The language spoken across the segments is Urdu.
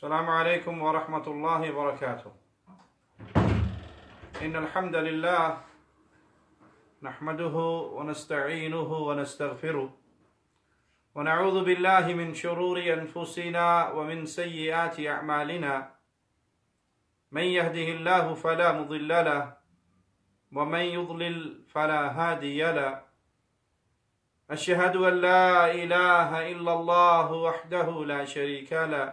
السلام عليكم ورحمة الله وبركاته. إن الحمد لله نحمده ونستعينه ونستغفره ونعوذ بالله من شرور أنفسنا ومن سيئات أعمالنا. من يهده الله فلا مضل له ومن يضلل فلا هادي له. أشهد أن لا إله إلا الله وحده لا شريك له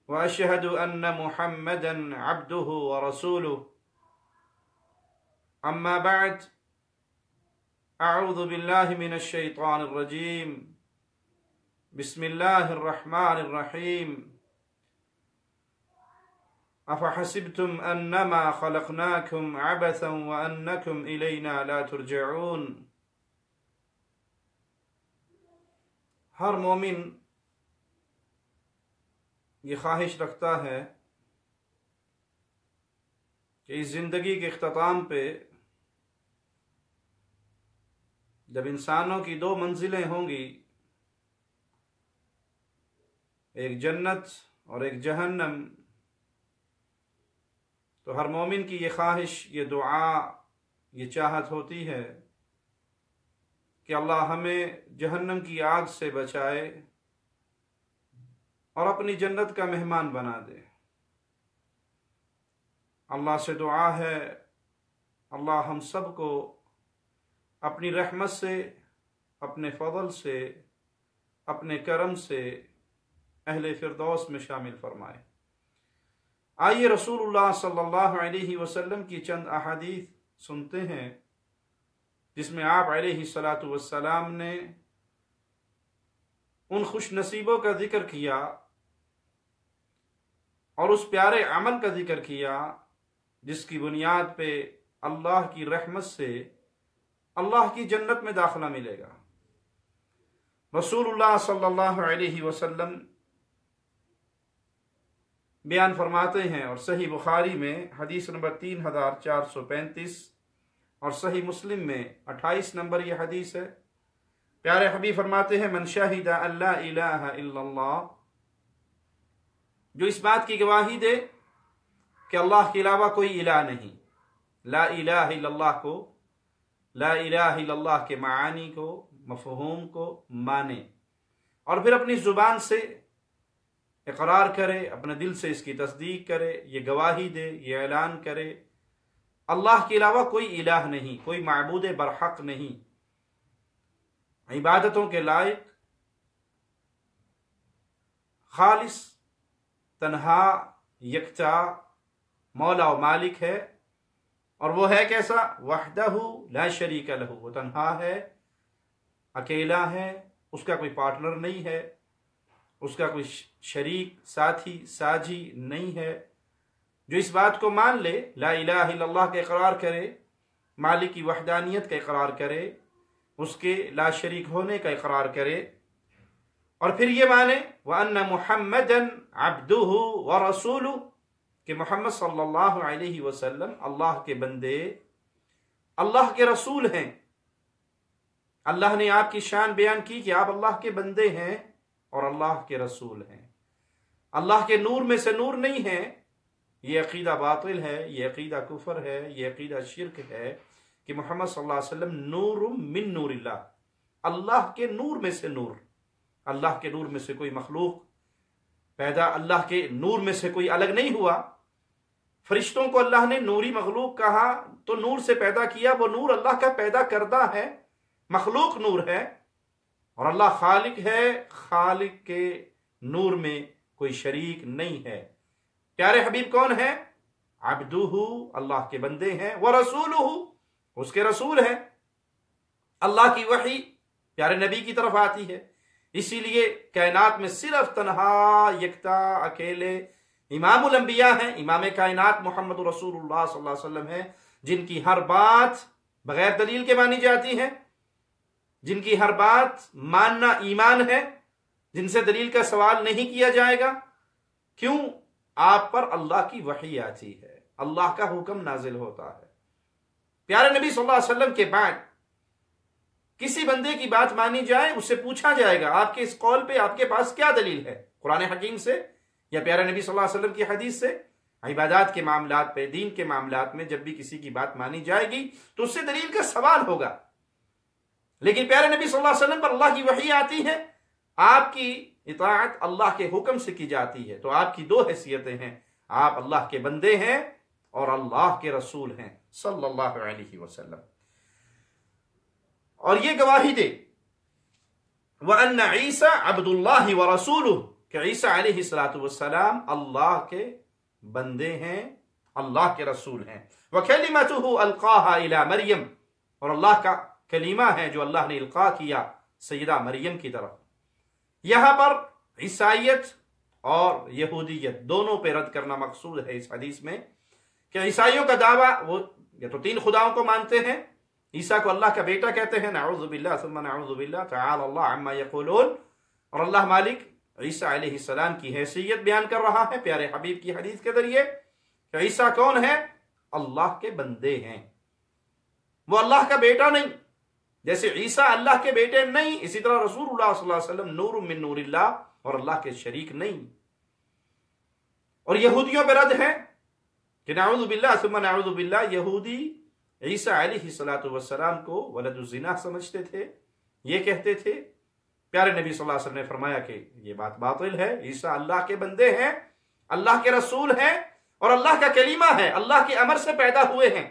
وأشهد أن محمدا عبده ورسوله. أما بعد، أعوذ بالله من الشيطان الرجيم. بسم الله الرحمن الرحيم. أفحسبتم أنما خلقناكم عبثا وأنكم إلينا لا ترجعون. ہر مومن یہ خواہش رکھتا ہے کہ اس زندگی کے اختتام پہ جب انسانوں کی دو منزلیں ہوں گی، ایک جنت اور ایک جہنم، تو ہر مومن کی یہ خواہش، یہ دعا، یہ چاہت ہوتی ہے کہ اللہ ہمیں جہنم کی آگ سے بچائے اور اپنی جنت کا مہمان بنا دے۔ اللہ سے دعا ہے اللہ ہم سب کو اپنی رحمت سے، اپنے فضل سے، اپنے کرم سے اہل فردوس میں شامل فرمائے۔ آئیے رسول اللہ صلی اللہ علیہ وسلم کی چند احادیث سنتے ہیں جس میں آپ علیہ السلام نے ان خوش نصیبوں کا ذکر کیا اور اس پیارے عمل کا ذکر کیا جس کی بنیاد پہ اللہ کی رحمت سے اللہ کی جنت میں داخلہ ملے گا۔ رسول اللہ صلی اللہ علیہ وسلم بیان فرماتے ہیں، اور صحیح بخاری میں حدیث نمبر 3435 اور صحیح مسلم میں 28 نمبر یہ حدیث ہے، پیارے حبیب فرماتے ہیں من شہد ان لا الہ الا اللہ، جو اس بات کی گواہی دے کہ اللہ کے علاوہ کوئی الہ نہیں، لا الہ الا اللہ کو، لا الہ الا اللہ کے معانی کو، مفہوم کو مانے اور پھر اپنی زبان سے اقرار کرے، اپنے دل سے اس کی تصدیق کرے، یہ گواہی دے، یہ اعلان کرے اللہ کے علاوہ کوئی الہ نہیں، کوئی معبود برحق نہیں، عبادتوں کے لائق خالص تنہا یکتا مولا و مالک ہے، اور وہ ہے کیسا؟ وحدہ لا شریک لہ، وہ تنہا ہے، اکیلا ہے، اس کا کوئی پارٹنر نہیں ہے، اس کا کوئی شریک، ساتھی، ساجی نہیں ہے۔ جو اس بات کو مان لے، لا الہ الا اللہ کا اقرار کرے، مالک کی وحدانیت کا اقرار کرے، اس کے لا شریک ہونے کا اقرار کرے، اور پھر یہ مانے وَأَنَّ مُحَمَّدًا عَبْدُهُ وَرَسُولُهُ، کہ محمد صلی اللہ علیہ وسلم اللہ کے بندے، اللہ کے رسول ہیں۔ اللہ نے آپ کی شان بیان کی کہ آپ اللہ کے بندے ہیں اور اللہ کے رسول ہیں، اللہ کے نور میں سے نور نہیں ہیں۔ یہ عقیدہ باطل ہے، یہ عقیدہ کفر ہے، یہ عقیدہ شرک ہے کہ محمد صلی اللہ علیہ وسلم نور من نور اللہ، اللہ کے نور میں سے نور، اللہ کے نور میں سے کوئی مخلوق پیدا اللہ کے نور میں سے کوئی الگ نہیں ہوا۔ فرشتوں کو اللہ نے نوری مخلوق کہا تو نور سے پیدا کیا، وہ نور اللہ کا پیدا کردہ ہے، مخلوق نور ہے، اور اللہ خالق ہے، خالق کے نور میں کوئی شریک نہیں ہے۔ پیارے حبیب کون ہے؟ عبدہ، اللہ کے بندے ہیں، ورسولہ، اس کے رسول ہیں۔ اللہ کی وحی پیارے نبی کی طرف آتی ہے، اسی لیے کائنات میں صرف تنہا یکتا اکیلے امام الانبیاء ہیں، امام کائنات محمد رسول اللہ صلی اللہ علیہ وسلم ہیں، جن کی ہر بات بغیر دلیل کے مانی جاتی ہے، جن کی ہر بات ماننا ایمان ہے، جن سے دلیل کا سوال نہیں کیا جائے گا۔ کیوں؟ آپ پر اللہ کی وحی آتی ہے، اللہ کا حکم نازل ہوتا ہے۔ پیارے نبی صلی اللہ علیہ وسلم کے بعد کسی بندے کی بات مانی جائے، اس سے پوچھا جائے گا آپ کے اس قول پہ آپ کے پاس کیا دلیل ہے؟ قرآن حکیم سے یا پیارے نبی صلی اللہ علیہ وسلم کی حدیث سے عبادات کے معاملات پہ، دین کے معاملات میں جب بھی کسی کی بات مانی جائے گی تو اس سے دلیل کا سوال ہوگا. لیکن پیارے نبی صلی اللہ علیہ وسلم پر اللہ کی وحی آتی ہے، آپ کی اطاعت اللہ کے حکم سے کی جاتی ہے، تو آپ کی دو حیثیتیں ہیں، آپ اللہ کے بندے ہیں اور اللہ کے رسول ہیں صلی اللہ علیہ وسلم. اور یہ گواہی دے وَأَنَّ عِيسَى عَبْدُ اللَّهِ وَرَسُولُهُ کہ عیسیٰ علیہ السلام اللہ کے بندے ہیں، اللہ کے رسول ہیں. وَكَلِمَتُهُ أَلْقَاهَا إِلَى مریم، اور اللہ کا کلمہ ہے جو اللہ نے القا کیا سیدہ مریم کی طرف. یہاں پر عیسائیت اور یہودیت دونوں پہ رد کرنا مقصود ہے اس حدیث میں، کہ عیسائیوں کا دعویٰ وہ یا تو تین خداؤں کو مانتے ہیں، عیسیٰ کو اللہ کا بیٹا کہتے ہیں، نعوذ باللہ ثم نعوذ باللہ تعالی اللہ عما یقولون، اور اللہ مالک عیسیٰ علیہ السلام کی حیثیت بیان کر رہا ہے پیارے حبیب کی حدیث کے ذریعے کہ عیسیٰ کون ہے؟ اللہ کے بندے ہیں، وہ اللہ کا بیٹا نہیں. جیسے عیسیٰ اللہ کے بیٹے نہیں، اسی طرح رسول اللہ صلی اللہ علیہ وسلم نور من نور اللہ اور اللہ کے شریک نہیں. اور یہودیوں پہ رد ہے کہ نعوذ باللہ ثم نعوذ باللہ، یہودی عیسیٰ علیہ السلام کو ولد الزنا سمجھتے تھے، یہ کہتے تھے. پیارے نبی صلی اللہ علیہ وسلم نے فرمایا کہ یہ بات باطل ہے، عیسیٰ اللہ کے بندے ہیں، اللہ کے رسول ہیں اور اللہ کا کلمہ ہے، اللہ کے امر سے پیدا ہوئے ہیں،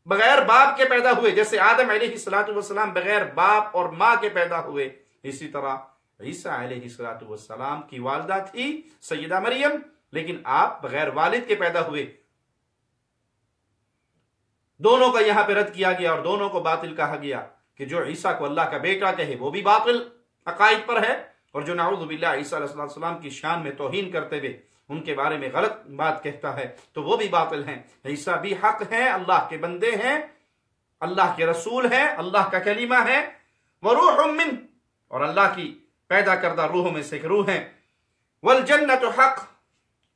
بغیر باپ کے پیدا ہوئے. جیسے آدم علیہ السلام بغیر باپ اور ماں کے پیدا ہوئے، اسی طرح عیسیٰ علیہ السلام کی والدہ تھی سیدہ مریم، لیکن آپ بغیر والد کے پیدا ہوئے. دونوں کا یہاں پہ رد کیا گیا اور دونوں کو باطل کہا گیا کہ جو عیسیٰ کو اللہ کا بیٹا کہے وہ بھی باطل عقائد پر ہے، اور جو نعوذ باللہ عیسیٰ علیہ السلام کی شان میں توہین کرتے ہوئے ان کے بارے میں غلط بات کہتا ہے تو وہ بھی باطل ہیں. عیسیٰ بھی حق ہیں، اللہ کے بندے ہیں، اللہ کے رسول ہیں، اللہ کا کلمہ ہے. وروح من، اور اللہ کی پیدا کردہ روحوں میں سے ایک روح ہیں. والجنت حق،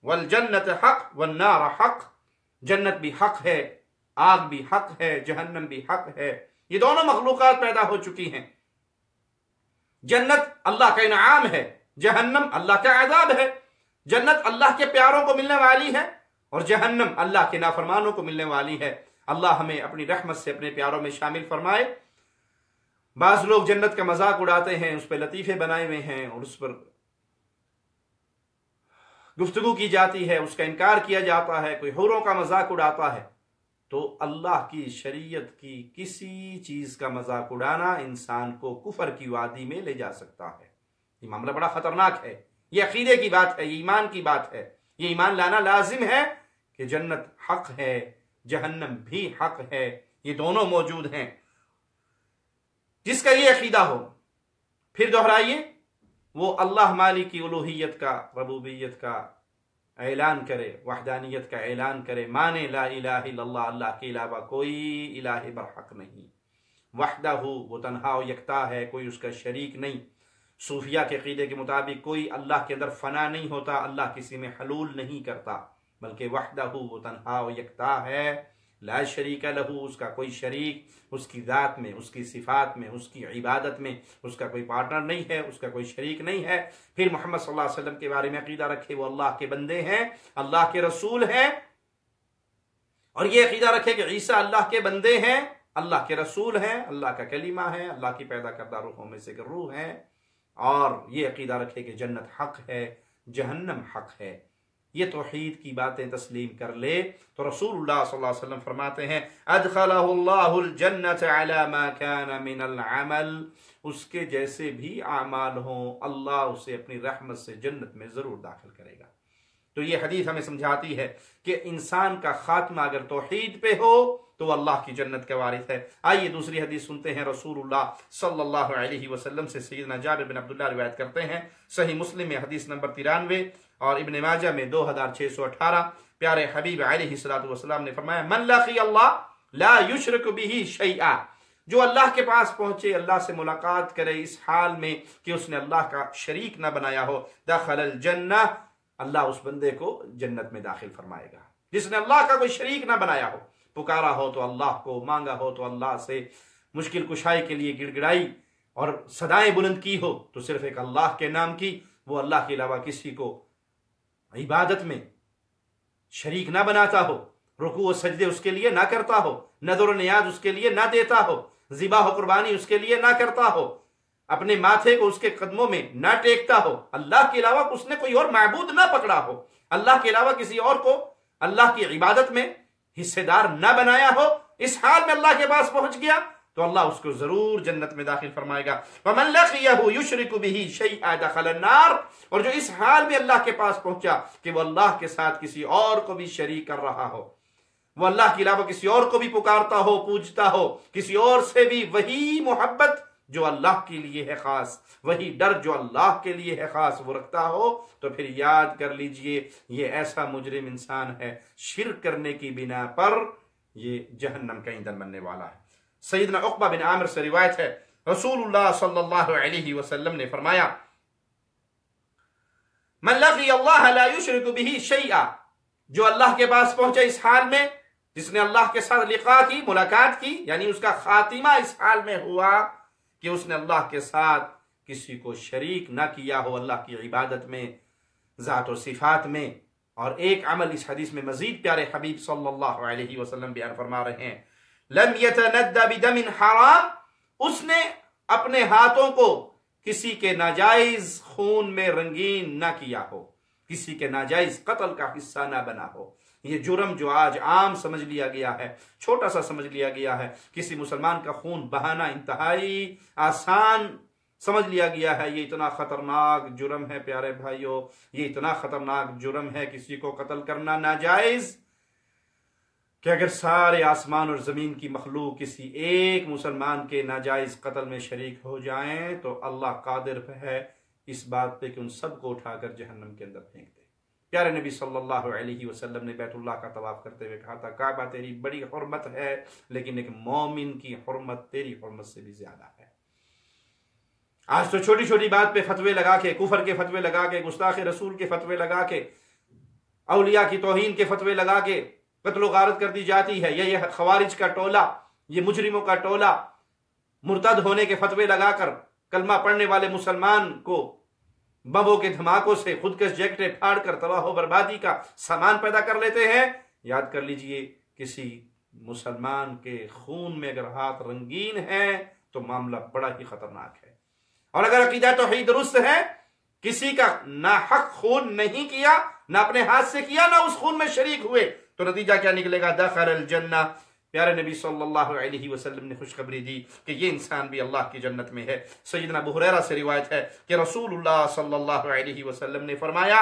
والجنت حق والنار حق، جنت بھی حق ہے، آگ بھی حق ہے، جہنم بھی حق ہے. یہ دونوں مخلوقات پیدا ہو چکی ہیں. جنت اللہ کا انعام ہے، جہنم اللہ کا عذاب ہے. جنت اللہ کے پیاروں کو ملنے والی ہے اور جہنم اللہ کے نافرمانوں کو ملنے والی ہے. اللہ ہمیں اپنی رحمت سے اپنے پیاروں میں شامل فرمائے. بعض لوگ جنت کا مذاق اڑاتے ہیں، اس پہ لطیفے بنائے ہوئے ہیں اور اس پر گفتگو کی جاتی ہے، اس کا انکار کیا جاتا ہے، کوئی حوروں کا مذاق اڑاتا ہے. تو اللہ کی شریعت کی کسی چیز کا مذاق اڑانا انسان کو کفر کی وادی میں لے جا سکتا ہے. یہ معاملہ بڑا خطرناک ہے. یہ عقیدے کی بات ہے، یہ ایمان کی بات ہے. یہ ایمان لانا لازم ہے کہ جنت حق ہے، جہنم بھی حق ہے، یہ دونوں موجود ہیں. جس کا یہ عقیدہ ہو، پھر دہرائیے، وہ اللہ مالک کی الوہیت کا، ربوبیت کا اعلان کرے، وحدانیت کا اعلان کرے، مانے لا الہ الا اللہ، اللہ کے علاوہ کوئی الہ برحق نہیں. وحدہ، وہ تنہا و یکتا ہے، کوئی اس کا شریک نہیں. صوفیہ کے عقیدے کے مطابق کوئی اللہ کے اندر فنا نہیں ہوتا، اللہ کسی میں حلول نہیں کرتا، بلکہ وحدہ، وہ تنہا و یکتا ہے، لا شریک لہو، اس کا کوئی شریک اس کی ذات میں، اس کی صفات میں، اس کی عبادت میں اس کا کوئی پارٹنر نہیں ہے، اس کا کوئی شریک نہیں ہے. پھر محمد صلی اللہ علیہ وسلم کے بارے میں عقیدہ رکھے وہ اللہ کے بندے ہیں، اللہ کے رسول ہیں، اور یہ عقیدہ رکھے کہ عیسیٰ اللہ کے بندے ہیں، اللہ کے رسول ہیں، اللہ کا کلمہ ہے، اللہ کی پیدا کردہ روحوں میں سے ایک روح ہے. اور یہ عقیدہ رکھے کہ جنت حق ہے، جہنم حق ہے. یہ توحید کی باتیں تسلیم کر لے تو رسول اللہ صلی اللہ علیہ وسلم فرماتے ہیں ادخلہ اللہ الجنت علی ما کان من العمل، اس کے جیسے بھی اعمال ہوں اللہ اسے اپنی رحمت سے جنت میں ضرور داخل کرے گا. تو یہ حدیث ہمیں سمجھاتی ہے کہ انسان کا خاتمہ اگر توحید پہ ہو تو وہ اللہ کی جنت کا وارث ہے. آئیے دوسری حدیث سنتے ہیں. رسول اللہ صلی اللہ علیہ وسلم سے سیدنا جابر بن عبداللہ روایت کرتے ہیں، صحیح مسلم میں حدیث نمبر 93 اور ابن ماجہ میں 2618. پیارے حبیب علیہ السلام نے فرمایا من لقی اللہ لا یشرک به شیئا، جو اللہ کے پاس پہنچے، اللہ سے ملاقات کرے اس حال میں کہ اس نے اللہ کا شریک نہ بنایا ہو، دخل الجنہ، اللہ اس بندے کو جنت میں داخل فرمائے گا. جس نے اللہ کا کوئی شریک نہ بنایا ہو، پکارا ہو تو اللہ کو، مانگا ہو تو اللہ سے، مشکل کشائی کے لیے گڑ گڑائی اور صدائیں بلند کی ہو تو صرف ایک اللہ کے نام کی، وہ اللہ کے علاوہ کسی کو عبادت میں شریک نہ بناتا ہو، رکوع و سجدے اس کے لیے نہ کرتا ہو، نذر و نیاز اس کے لیے نہ دیتا ہو، ذبح و قربانی اس کے لیے نہ کرتا ہو، اپنے ماتھے کو اس کے قدموں میں نہ ٹیکتا ہو، اللہ کے علاوہ اس نے کوئی اور معبود نہ پکڑا ہو، اللہ کے علاوہ کسی اور کو اللہ کی عبادت میں حصے دار نہ بنایا ہو، اس حال میں اللہ کے پاس پہنچ گیا تو اللہ اس کو ضرور جنت میں داخل فرمائے گا۔ وَمَن لَقِيَهُ يُشْرِكُ بِهِ شَيْئًا دَخَلَ النَّارَ، اور جو اس حال میں اللہ کے پاس پہنچا کہ وہ اللہ کے ساتھ کسی اور کو بھی شریک کر رہا ہو، وہ اللہ کے علاوہ کسی اور کو بھی پکارتا ہو، پوجتا ہو، کسی اور سے بھی وہی محبت جو اللہ کے لیے ہے خاص، وہی ڈر جو اللہ کے لیے ہے خاص وہ رکھتا ہو، تو پھر یاد کر لیجئے یہ ایسا مجرم انسان ہے، شرک کرنے کی بنا پر یہ جہنم کا ایندھن بننے والا ہے۔ سیدنا عقبہ بن عامر سے روایت ہے، رسول اللہ صلی اللہ علیہ وسلم نے فرمایا، من لقی اللہ لا یشرک بہ شیئا، جو اللہ کے پاس پہنچے اس حال میں، جس نے اللہ کے ساتھ لقاء کی، ملاقات کی، یعنی اس کا خاتمہ اس حال میں ہوا کہ اس نے اللہ کے ساتھ کسی کو شریک نہ کیا ہو اللہ کی عبادت میں، ذات و صفات میں۔ اور ایک عمل اس حدیث میں مزید پیارے حبیب صلی اللہ علیہ وسلم بیان فرما رہے ہیں، لم یتندى بدم حرام، اس نے اپنے ہاتھوں کو کسی کے ناجائز خون میں رنگین نہ کیا ہو، کسی کے ناجائز قتل کا حصہ نہ بنا ہو۔ یہ جرم جو آج عام سمجھ لیا گیا ہے، چھوٹا سا سمجھ لیا گیا ہے، کسی مسلمان کا خون بہانا انتہائی آسان سمجھ لیا گیا ہے، یہ اتنا خطرناک جرم ہے پیارے بھائیوں، یہ اتنا خطرناک جرم ہے کسی کو قتل کرنا ناجائز، کہ اگر سارے آسمان اور زمین کی مخلوق کسی ایک مسلمان کے ناجائز قتل میں شریک ہو جائیں تو اللہ قادر ہے اس بات پہ کہ ان سب کو اٹھا کر جہنم کے اندر پھینک دے۔ پیارے نبی صلی اللہ علیہ وسلم نے بیت اللہ کا طواف کرتے ہوئے کہا تھا، کعبہ تیری بڑی حرمت ہے لیکن ایک مومن کی حرمت تیری حرمت سے بھی زیادہ ہے۔ آج تو چھوٹی چھوٹی بات پہ فتوے لگا کے، کفر کے فتوے لگا کے، گستاخ رسول کے فتوے لگا کے، اولیاء کی توہین کے فتوے لگا کے قتل و غارت کر دی جاتی ہے۔ یہ خوارج کا ٹولہ، یہ مجرموں کا ٹولہ مرتد ہونے کے فتوے لگا کر کلمہ پڑھنے والے مسلمان کو بموں کے دھماکوں سے خودکش جیکٹیں پھاڑ کر تباہ و بربادی کا سامان پیدا کر لیتے ہیں۔ یاد کر لیجئے کسی مسلمان کے خون میں اگر ہاتھ رنگین ہے تو معاملہ بڑا ہی خطرناک ہے، اور اگر عقیدہ توحید درست ہے، کسی کا ناحق خون نہیں کیا، نہ اپنے ہاتھ سے کیا، نہ اس خون میں شریک ہوئے، تو نتیجہ کیا نکلے گا؟ دخل الجنہ۔ پیارے نبی صلی اللہ علیہ وسلم نے خوشخبری دی کہ یہ انسان بھی اللہ کی جنت میں ہے۔ سیدنا ابو ہریرہ سے روایت ہے کہ رسول اللہ صلی اللہ علیہ وسلم نے فرمایا،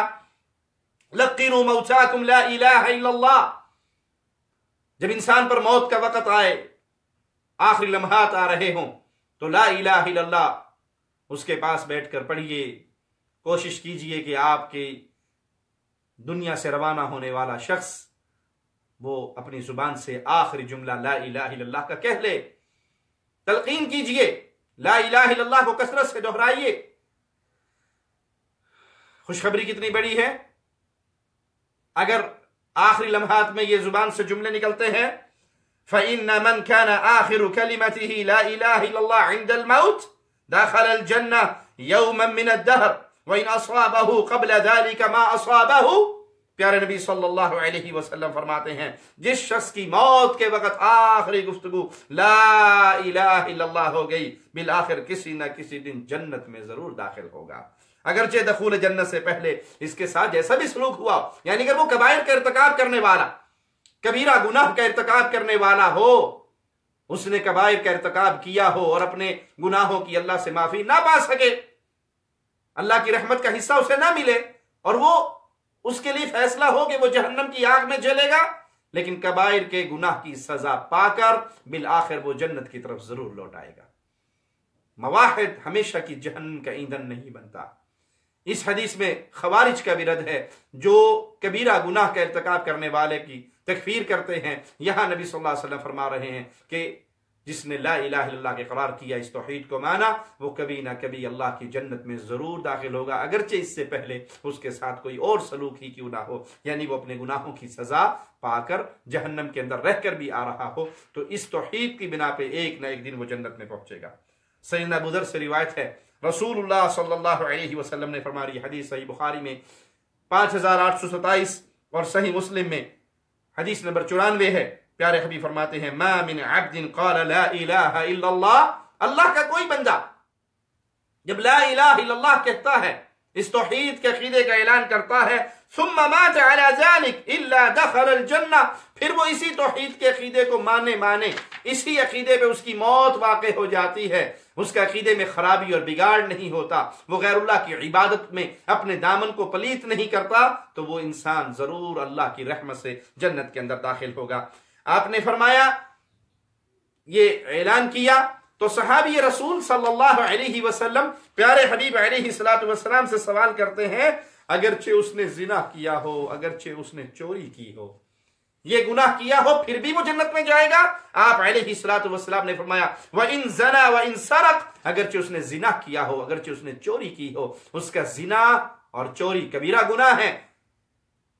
لقنوا موتاکم لا الہ الا اللہ، جب انسان پر موت کا وقت آئے، آخری لمحات آ رہے ہوں، تو لا الہ الا اللہ اس کے پاس بیٹھ کر پڑھیے، کوشش کیجئے کہ آپ کے دنیا سے روانہ ہونے والا شخص وہ اپنی زبان سے آخری جملہ لا الہ الا اللہ کا کہہ لے۔ تلقین کیجئے، لا الہ الا اللہ کو کثرت سے دہرائیے۔ خوشخبری کتنی بڑی ہے، اگر آخری لمحات میں یہ زبان سے جملے نکلتے ہیں، فَإِنَّ مَنْ كَانَ آخِرُ كَلِمَتِهِ لَا إِلَهِ إِلَّا اللَّهُ عِنْدَ الْمَوْتِ دَخَلَ الْجَنَّةِ يَوْمًا مِنَ الدَّهْرِ وَإِنْ أَصَابَهُ قَبْلَ ذَلِكَ مَا أَصَابَهُ۔ پیارے نبی صلی اللہ علیہ وسلم فرماتے ہیں، جس شخص کی موت کے وقت آخری گفتگو لا الہ الا اللہ ہو گئی، بالآخر کسی نہ کسی دن جنت میں ضرور داخل ہوگا، اگرچہ دخول جنت سے پہلے اس کے ساتھ جیسا بھی سلوک ہوا، یعنی اگر وہ کبائر کا ارتکاب کرنے والا، کبیرہ گناہ کا ارتکاب کرنے والا ہو، اس نے کبائر کا ارتکاب کیا ہو اور اپنے گناہوں کی اللہ سے معافی نہ پا سکے، اللہ کی رحمت کا حصہ اسے نہ ملے، اور وہ اس کے لیے فیصلہ ہو کہ وہ جہنم کی آگ میں جلے گا، لیکن کبائر کے گناہ کی سزا پا کر بالآخر وہ جنت کی طرف ضرور لوٹ آئے گا۔ مواحد ہمیشہ کی جہنم کا ایندھن نہیں بنتا۔ اس حدیث میں خوارج کا بھی رد ہے جو کبیرہ گناہ کا ارتکاب کرنے والے کی تکفیر کرتے ہیں۔ یہاں نبی صلی اللہ علیہ وسلم فرما رہے ہیں کہ جس نے لا الہ الا اللہ کے قرار کیا، اس توحید کو مانا، وہ کبھی نہ کبھی اللہ کی جنت میں ضرور داخل ہوگا، اگرچہ اس سے پہلے اس کے ساتھ کوئی اور سلوک ہی کیوں نہ ہو، یعنی وہ اپنے گناہوں کی سزا پا کر جہنم کے اندر رہ کر بھی آ رہا ہو، تو اس توحید کی بنا پہ ایک نہ ایک دن وہ جنت میں پہنچے گا۔ سیدنا ابو ذر سے روایت ہے، رسول اللہ صلی اللہ علیہ وسلم نے فرمائی، حدیث صحیح بخاری میں، 5827 اور صحیح مسلم میں حدیث نمبر 94 ہے. پیارے حبیب فرماتے ہیں ما من عبد قال لا الہ الا اللہ، اللہ کا کوئی بندہ جب لا الہ الا اللہ کہتا ہے، اس توحید کے عقیدے کا اعلان کرتا ہے، ثم مات على ذلك الا دخل الجنہ، پھر وہ اسی توحید کے عقیدے کو مانے اسی عقیدے پہ اس کی موت واقع ہو جاتی ہے، اس کا عقیدے میں خرابی اور بگاڑ نہیں ہوتا، وہ غیر اللہ کی عبادت میں اپنے دامن کو پلیت نہیں کرتا، تو وہ انسان ضرور اللہ کی رحمت سے جنت کے اندر داخل ہوگا. آپ نے فرمایا، یہ اعلان کیا تو صحابی رسول صلی اللہ علیہ وسلم پیارے حبیب علیہ السلام سے سوال کرتے ہیں، اگرچہ اس نے زنا کیا ہو، اگرچہ اس نے چوری کی ہو، یہ گناہ کیا ہو، پھر بھی وہ جنت میں جائے گا؟ آپ علیہ السلام نے فرمایا وَإِن زَنَا وَإِن سَرَقَ، اگرچہ اس نے زنا کیا ہو، اگرچہ اس نے چوری کی ہو، اس کا زنا اور چوری کبیرہ گناہ ہے،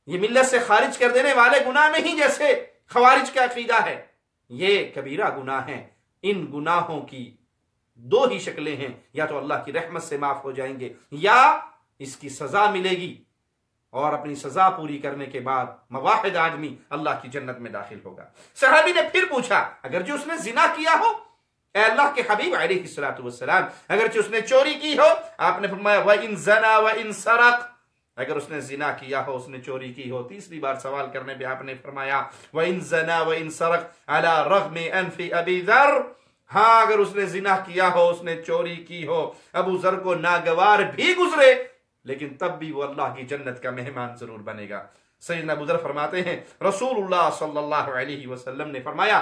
یہ ملت سے خارج کر دینے والے گناہ نہیں جیسے خوارج کا عقیدہ ہے، یہ کبیرہ گناہ ہیں. ان گناہوں کی دو ہی شکلیں ہیں، یا تو اللہ کی رحمت سے معاف ہو جائیں گے یا اس کی سزا ملے گی، اور اپنی سزا پوری کرنے کے بعد مواحد آدمی اللہ کی جنت میں داخل ہوگا. صحابی نے پھر پوچھا، اگر جو اس نے زنا کیا ہو، اے اللہ کے حبیب علیہ السلام، اگرچہ اس نے چوری کی ہو، آپ نے فرمایا وَإِن زَنَا وَإِن سَرَقَ، اگر اس نے زنا کیا ہو، اس نے چوری کی ہو. تیسری بار سوال کرنے پہ آپ نے فرمایا وَإِن زَنَا وَإِن سَرَقَ عَلَى رَغْمِ أَنْفِ أَبِي ذَرٍ، ہاں اگر اس نے زنا کیا ہو، اس نے چوری کی ہو، ابو ذر کو ناگوار بھی گزرے، لیکن تب بھی وہ اللہ کی جنت کا مہمان ضرور بنے گا. سیدنا ابو ذر فرماتے ہیں رسول اللہ صلی اللہ علیہ وسلم نے فرمایا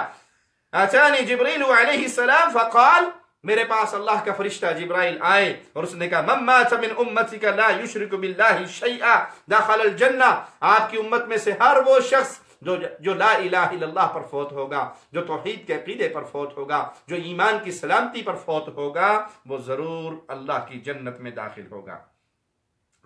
اتانی جبریل علیہ السلام فقال، میرے پاس اللہ کا فرشتہ جبرائیل آئے اور اس نے کہا من مات من امتک لا یشرک باللہ شیئا دخل الجنہ، آپ کی امت میں سے ہر وہ شخص جو لا الہ الا اللہ پر فوت ہوگا، جو توحید کے عقیدے پر فوت ہوگا، جو ایمان کی سلامتی پر فوت ہوگا، وہ ضرور اللہ کی جنت میں داخل ہوگا.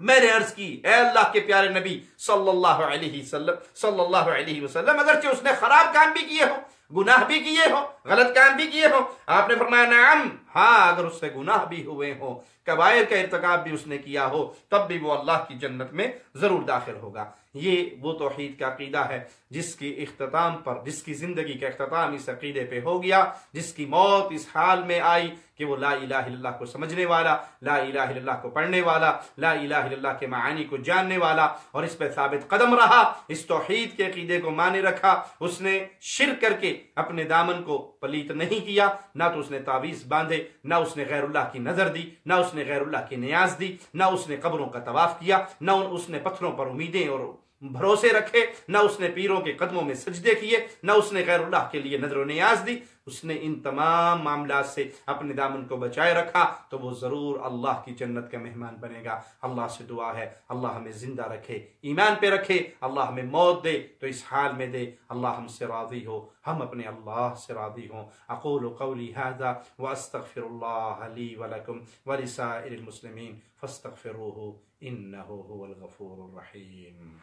میں نے عرض کی اے اللہ کے پیارے نبی صلی اللہ علیہ وسلم اگرچہ اس نے خراب کام بھی کیے ہو، گناہ بھی کیے ہو، غلط کام بھی کیے ہو، آپ نے فرمایا نعم، ہاں اگر اس سے گناہ بھی ہوئے ہو، کبائر کا ارتکاب بھی اس نے کیا ہو، تب بھی وہ اللہ کی جنت میں ضرور داخل ہوگا. یہ وہ توحید کا عقیدہ ہے جس کی اختتام پر، جس کی زندگی کا اختتام اس عقیدے پہ ہو گیا، جس کی موت اس حال میں آئی کہ وہ لا الہ الا اللہ کو سمجھنے والا، لا الہ الا اللہ کو پڑھنے والا، لا الہ الا اللہ کے معانی کو جاننے والا، اور اس پہ ثابت قدم رہا، اس توحید کے عقیدے کو مانے رکھا. اس نے شرک کر کے اپنے دامن کو پلیت نہیں کیا، نہ تو اس نے تعویذ باندھے، نہ اس نے غیر اللہ کی نظر دی، نہ اس نے غیر اللہ کی نیاز دی، نہ اس نے قبروں کا طواف کیا، نہ اس نے پتھروں پر امیدیں اور بھروسے رکھے، نہ اس نے پیروں کے قدموں میں سجدے کیے، نہ اس نے غیر اللہ کے لیے نظر و نیاز دی. اس نے ان تمام معاملات سے اپنے دامن کو بچائے رکھا، تو وہ ضرور اللہ کی جنت کا مہمان بنے گا. اللہ سے دعا ہے اللہ ہمیں زندہ رکھے، ایمان پہ رکھے، اللہ ہمیں موت دے تو اس حال میں دے اللہ ہم سے راضی ہو، ہم اپنے اللہ سے راضی ہوں. اقول قولی ھذا واستغفر اللہ لی ولکم ولسائر المسلمین فاستغفروہ انہ هو الغفور الرحیم.